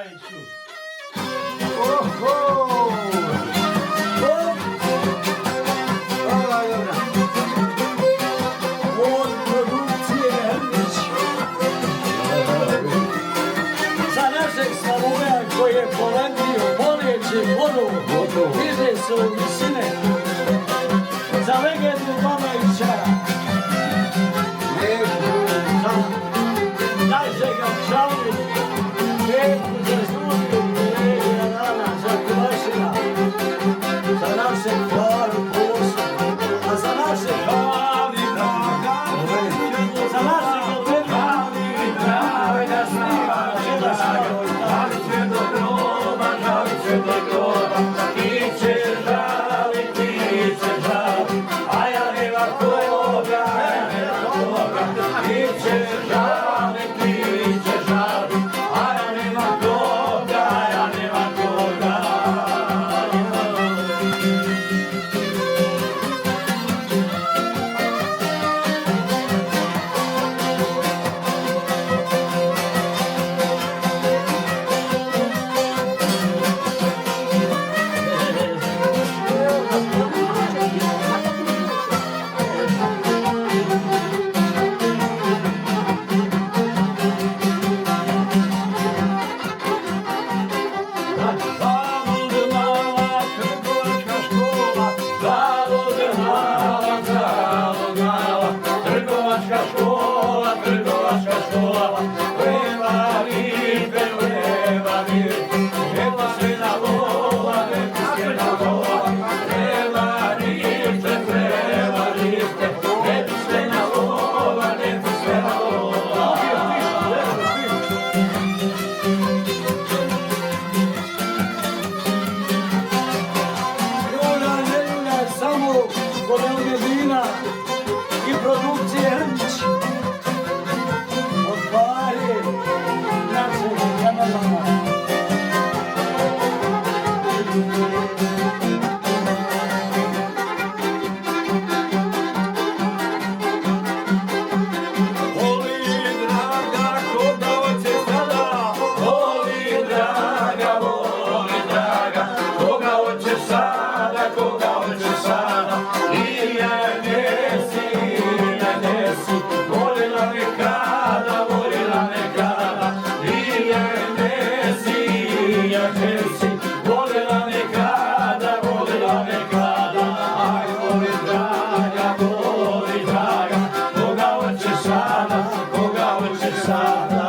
Bajiću. Oho! Od produkcije Hrvić. Za našeg Slavoja koji je poletio polijeći vodu, vide se u visine. Za legendu Babajića. Našega Čavli, Peku za službu, Pelejina Dana, za Kulašina. Za našeg Faru poslu, a za našeg Favi Draga, za našeg Favi Draga, da snima žela Slavojta. Ali će do groba, žali će do groba, ti će žali, ti će žali, a ja nema koga, ti će žali, ti će žali, a ja nema koga, ja nema koga. I produkcije Hrvić od pare našeg kanala. Voli draga, koga hoće sada, voli draga, koga hoće sada, koga hoće sada, i ja volila nekada, i ja nesi, ja nesi, volila nekada, aj voli draga, koga hoćeš sada, koga hoćeš sada.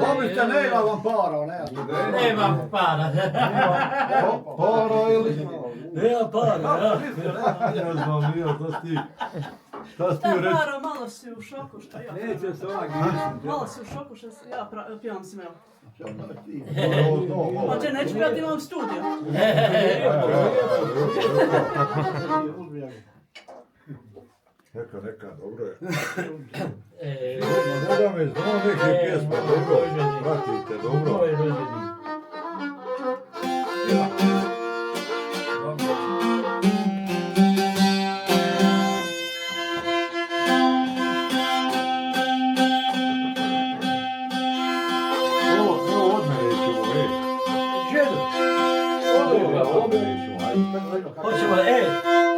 Pomnite, nema vam para, ne? Nemam para. Para ili? Nema para, ja. Ne znam, nije, šta si ti reći? Maro, malo si u šoku što ja Neće se ovak malo si u šoku što ja pjevam smeo. No. Pa če neću pjevati, imam studio. Neka, dobro je. Ne da me znao neke pjesme, dobro, pratite, dobro. Ovo od mene ćemo, Hoćemo,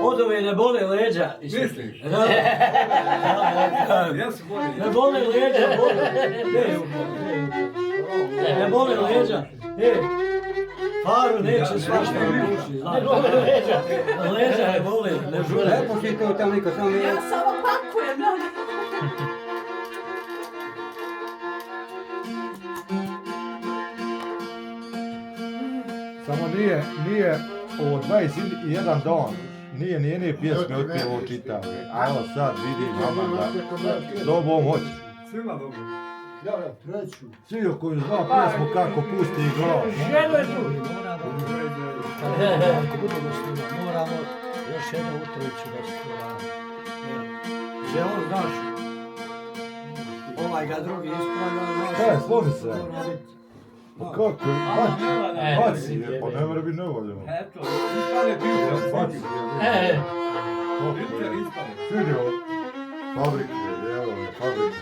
od ove ne bole leđa. Misliš? Ne bole leđa, ne bole leđa. Faru neće svašta u duši, znaš. Leđa ne bole, ne žure. Ne pošlijte u tam niko, samo Ja samo pakujem, ja. Samo nije ovo 21 dan, nije ni jedne pjesme otpjevo čitave. A evo sad vidim mama da dobom hoće. Svima dobro. treću. Svi koji zna pjesmu kako pusti i glas. Ženo je tu. Ako budemo snima, moramo još jednu utrojicu da se to radi. Že on, znaš, ovaj ga drugi ispravlja, znaš. Sloni se. Pa kako? Baci je, pa ne mora biti nevoljeno. Eto, ispane pivče. Baci. Pivče ispane. Vidio? Fabrike, evo je, fabrike.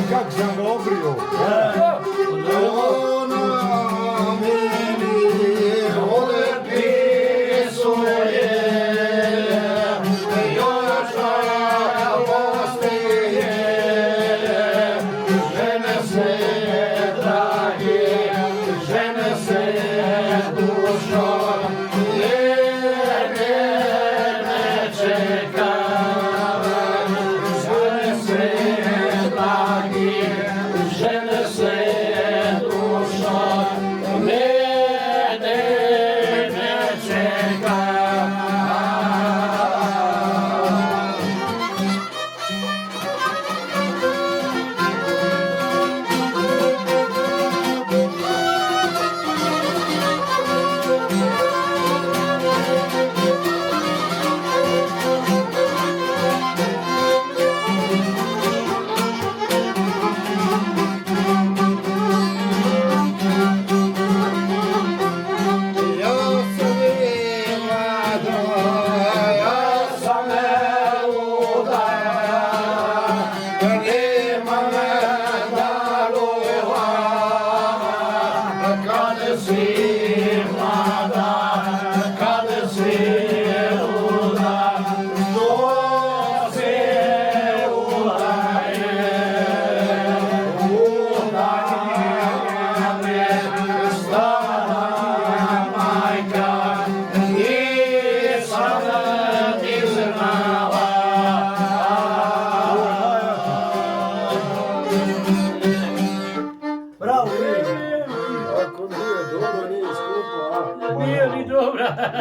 Kako sam ga obrio.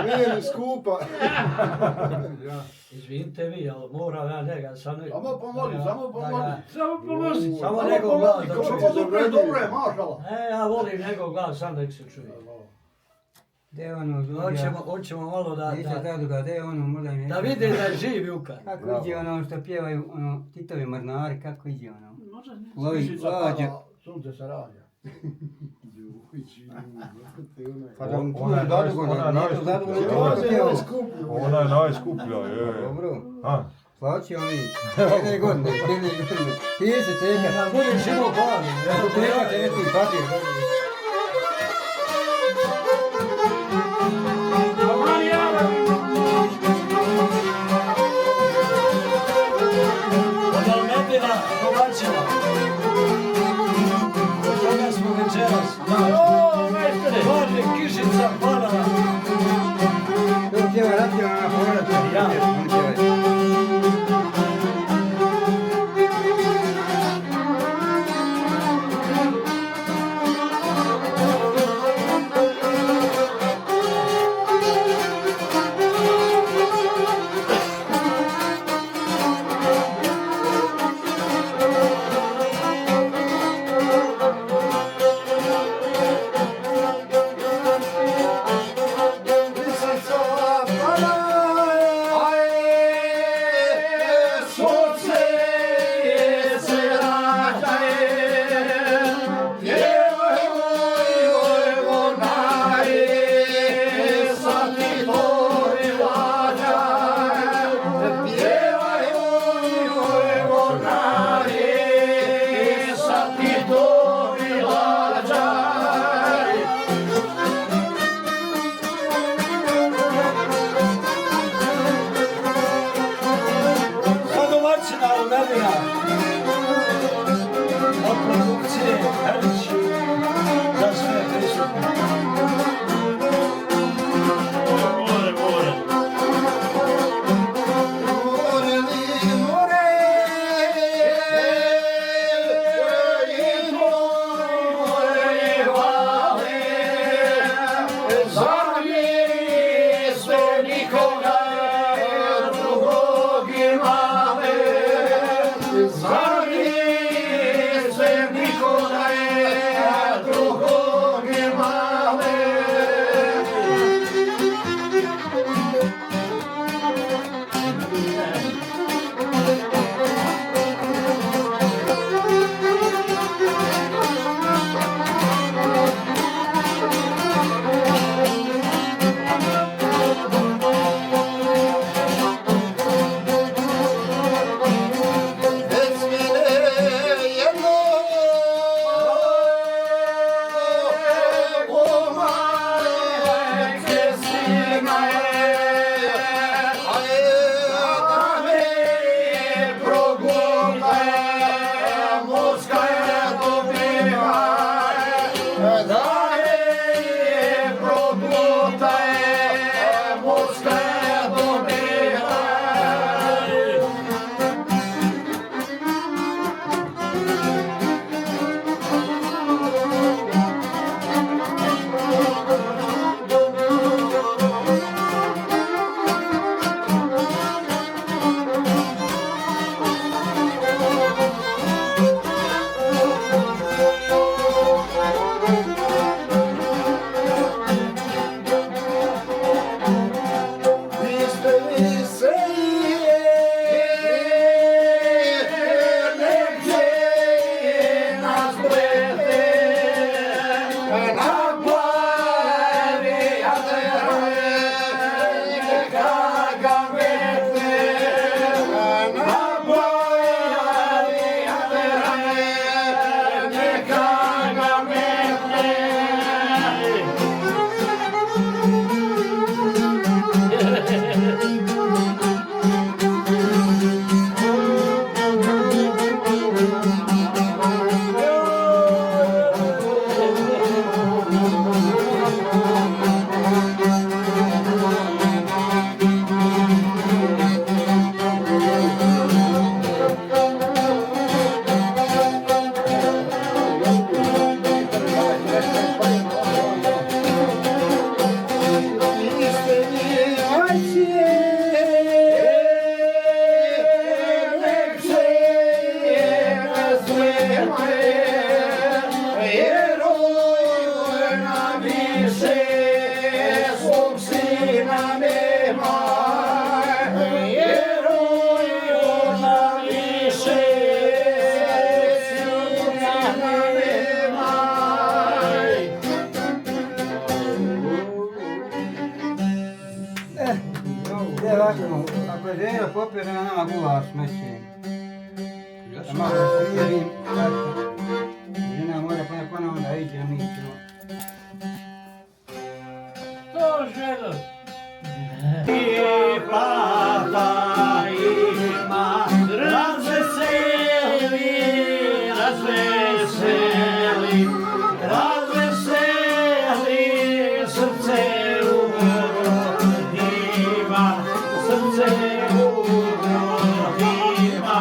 Nije ni skupa. Izvinite vi, ali moram ja njega sam... Samo pomozi, samo pomozi. Samo pomozi. Samo Samo njegov glas da pomozi, čuje. dobro je, mašala. Ja volim njegov glas, sam nek se čuje. Gdje ono, Hoćemo malo Nisam zadruga, gdje ono, možda im da vide da je živ Juka. Kako iđe ono što pjevaju, ono, Titovi mornari, kako iđe ono? Može, ne. Lovi, lađe. Sunce se rađa. Pa On ona je ona je najskuplja, je. Dobro. A, Plaći oni, jedne godine. Ti se teka. Da budeš imao plan. Ako treba te neki papir. Od Almedina do Vačina. Od toga smo večeras. O, majstore! Može kišica, banana. To pjeva racionalna povrata. Ja. On pjeva. Gdje ovako, ako je žena popira, nama gulaš smeće. Da malo svijerim, žena mora ponovno da iđe, mi ćemo. To želo. I plata ima, razveseli, razveseli, razveseli, srce u ima, srce u ima.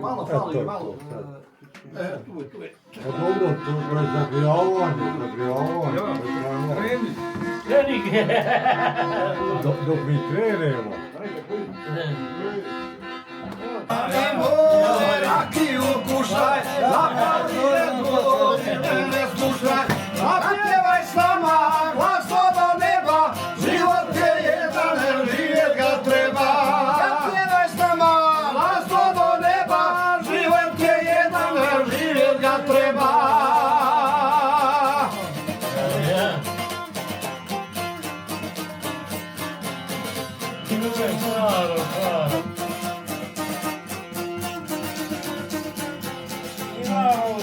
Malo To fali, je malo. to, sad. Tu je. Pa dobro, to je zagrijavanje. Trening. Dok mi krenemo. Rakiju puštaj, ne slušaj, a pjevaj s nama, glasno do neba, život je jedan, živjet ga treba. Pjevaj s nama, glasno do neba, život je jedan, živjet ga treba. narod, hvala. Imamo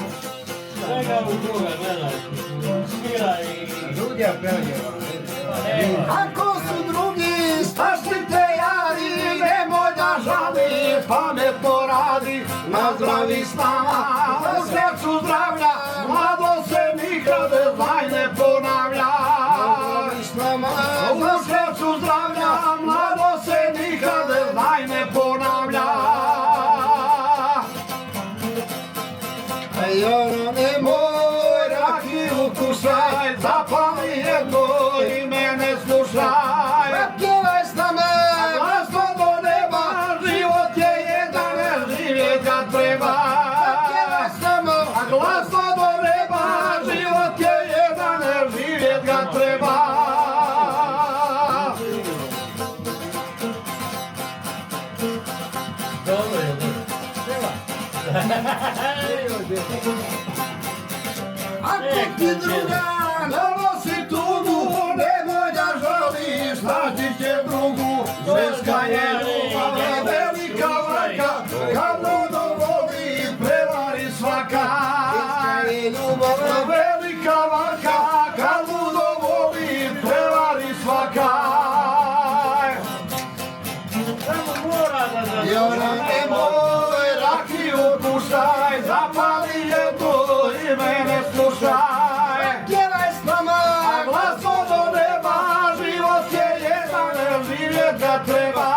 svega u druga, gledaj, svira i... Ljudja pevljeva. Nema. Ako su drugi strašite jari, nemoj da žali, pametno radi, na zdravi s nama. U srcu zdravlja, mlado se nikad znaj ne ponavlja. U srcu zdravlja, mlado se nikad znaj ne ponavlja. Jona nemoj rakiju kušaj, zapali jedno i mene slušaj. Pjevaj s nama, glasno do neba, život je jedan, živjet ga treba. Pjevaj s nama, glasno do neba, život je jedan, živjet ga treba. Dobro je, dobro. Ako ti druga donosi tugu, nemoj da žališ, naći će drugu. Ženska je ljubav, velika vaka, kad vodo vodi, prevari svaka. Velika vaka, kad vodo vodi, prevari svaka. Samo mora da I ona nemoj rakiju kušaj, zapali jednu i mene slušaj. Pjevaj s nama, a glasno do neba, život je jedan, živjet ga treba.